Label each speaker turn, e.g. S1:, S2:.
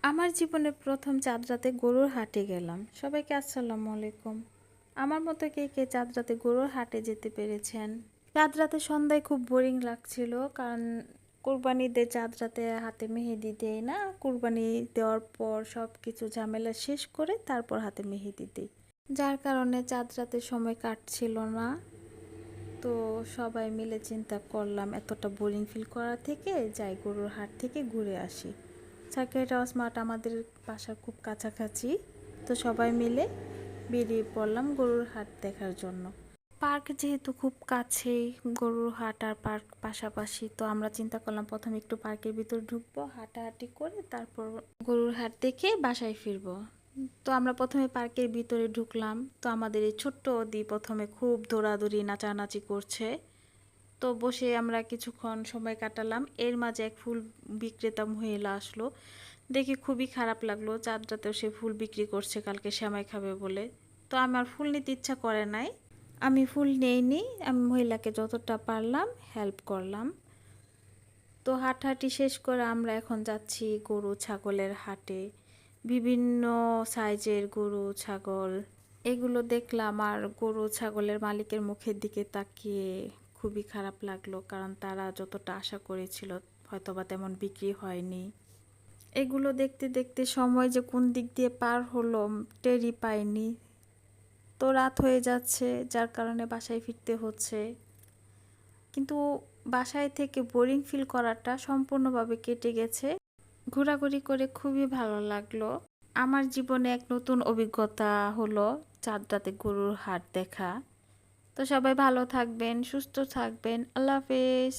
S1: আমার জীবনে প্রথম চাঁদ রাতে গরুর হাটে গেলাম। সবাইকে আসসালামু আলাইকুম। আমার মতো কে কে চাঁদ রাতে গরুর হাটে যেতে পেরেছেন? চাঁদ রাতে সন্ধ্যায় খুব বোরিং লাগছিল, কারণ কুরবানি ঈদে চাঁদ রাতে হাতে মেহেদি দেই না। কুরবানি দেওয়ার পর সব কিছু ঝামেলা শেষ করে তারপর হাতে মেহেদি দিই, যার কারণে চাঁদ রাতে সময় কাটছিল না। তো সবাই মিলে চিন্তা করলাম এতটা বোরিং ফিল করা থেকে যাই গরুর হাট থেকে ঘুরে আসি। সার্কিট হাউস মাঠ আমাদের বাসার খুব কাছাকাছি। তো সবাই মিলে বেরিয়ে পড়লাম গরুর হাট দেখার জন্য। পার্ক যেহেতু খুব কাছেই, গরুর হাট আর পার্ক পাশাপাশি, তো আমরা চিন্তা করলাম প্রথমে একটু পার্কের ভিতর ঢুকবো, হাঁটাহাঁটি করে তারপর গরুর হাট দেখে বাসায় ফিরবো। তো আমরা প্রথমে পার্কের ভিতরে ঢুকলাম। তো আমাদের এই ছোট্ট অদি প্রথমে খুব দৌড়াদৌড়ি নাচানাচি করছে। তো বসে আমরা কিছুক্ষণ সময় কাটালাম। এর মাঝে এক ফুল বিক্রেতা মহিলা আসলো, দেখে খুবই খারাপ লাগলো। চাঁদ রাতেও সে ফুল বিক্রি করছে কালকে সেমাই খাবে বলে। তো আমার ফুল নিতে ইচ্ছা করে নাই, আমি ফুল নেইনি। আমি মহিলাকে যতটা পারলাম হেল্প করলাম। তো হাঁটাহাঁটি শেষ করে আমরা এখন যাচ্ছি গরু ছাগলের হাটে। বিভিন্ন সাইজের গরু ছাগল এগুলো দেখলাম, আর গরু ছাগলের মালিকের মুখের দিকে তাকিয়ে খুবই খারাপ লাগলো, কারণ তারা যতটা আশা করেছিল হয়তোবা তেমন বিক্রি হয়নি। এগুলো দেখতে দেখতে সময় যে কোন দিক দিয়ে পার হলো টেরই পাইনি। তো রাত হয়ে যাচ্ছে, যার কারণে বাসায় ফিরতে হচ্ছে। কিন্তু বাসায় থেকে বোরিং ফিল করাটা সম্পূর্ণভাবে কেটে গেছে। ঘোরাঘুরি করে খুবই ভালো লাগলো। আমার জীবনে এক নতুন অভিজ্ঞতা হলো চাঁদ রাতে গরুর হাট দেখা। তো সবাই ভালো থাকবেন, সুস্থ থাকবেন। আল্লাহ হাফেজ।